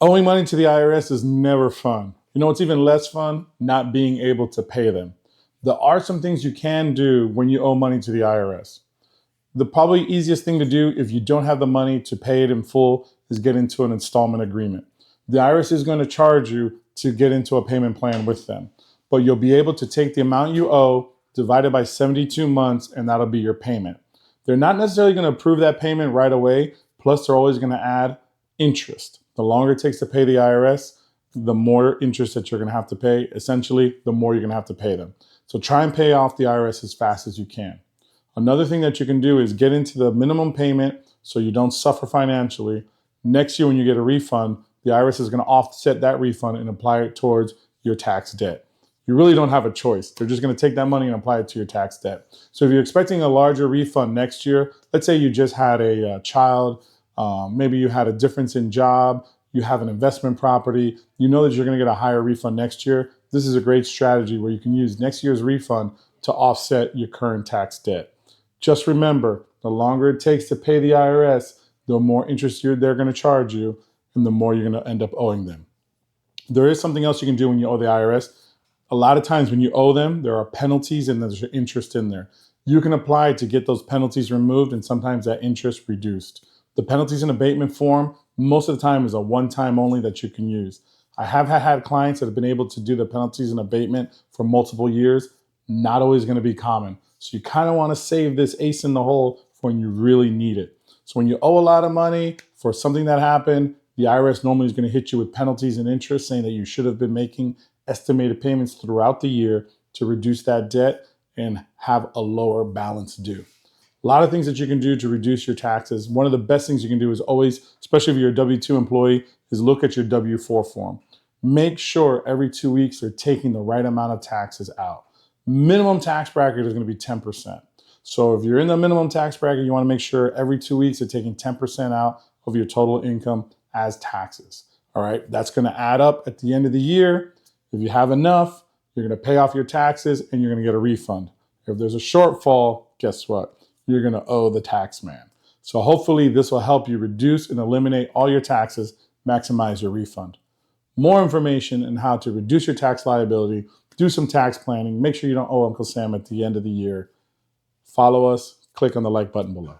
Owing money to the IRS is never fun. You know what's even less fun? Not being able to pay them. There are some things you can do when you owe money to the IRS. The probably easiest thing to do if you don't have the money to pay it in full is get into an installment agreement. The IRS is going to charge you to get into a payment plan with them, but you'll be able to take the amount you owe, divide it by 72 months, and that'll be your payment. They're not necessarily going to approve that payment right away, plus they're always going to add interest. The longer it takes to pay the IRS, the more interest that you're going to have to pay. Essentially, the more you're going to have to pay them. So try and pay off the IRS as fast as you can. Another thing that you can do is get into the minimum payment so you don't suffer financially. Next year, when you get a refund, the IRS is going to offset that refund and apply it towards your tax debt. You really don't have a choice. They're just going to take that money and apply it to your tax debt. So if you're expecting a larger refund next year, let's say you just had a child, maybe you had a difference in job, you have an investment property, you know that you're going to get a higher refund next year. This is a great strategy where you can use next year's refund to offset your current tax debt. Just remember, the longer it takes to pay the IRS, the more interest they're going to charge you, and the more you're going to end up owing them. There is something else you can do when you owe the IRS. A lot of times when you owe them, there are penalties and there's interest in there. You can apply to get those penalties removed and sometimes that interest reduced. The penalties and abatement form, most of the time, is a one-time only that you can use. I have had clients that have been able to do the penalties and abatement for multiple years. Not always going to be common. So you kind of want to save this ace in the hole for when you really need it. So when you owe a lot of money for something that happened, the IRS normally is going to hit you with penalties and interest, saying that you should have been making estimated payments throughout the year to reduce that debt and have a lower balance due. A lot of things that you can do to reduce your taxes. One of the best things you can do is always, especially if you're a W-2 employee, is look at your W-4 form. Make sure every 2 weeks you're taking the right amount of taxes out. Minimum tax bracket is going to be 10%. So if you're in the minimum tax bracket, you want to make sure every 2 weeks you're taking 10% out of your total income as taxes. All right, that's going to add up at the end of the year. If you have enough, you're going to pay off your taxes and you're going to get a refund. If there's a shortfall, guess what? You're going to owe the tax man. So hopefully this will help you reduce and eliminate all your taxes, maximize your refund. More information on how to reduce your tax liability, do some tax planning, make sure you don't owe Uncle Sam at the end of the year. Follow us, click on the like button below.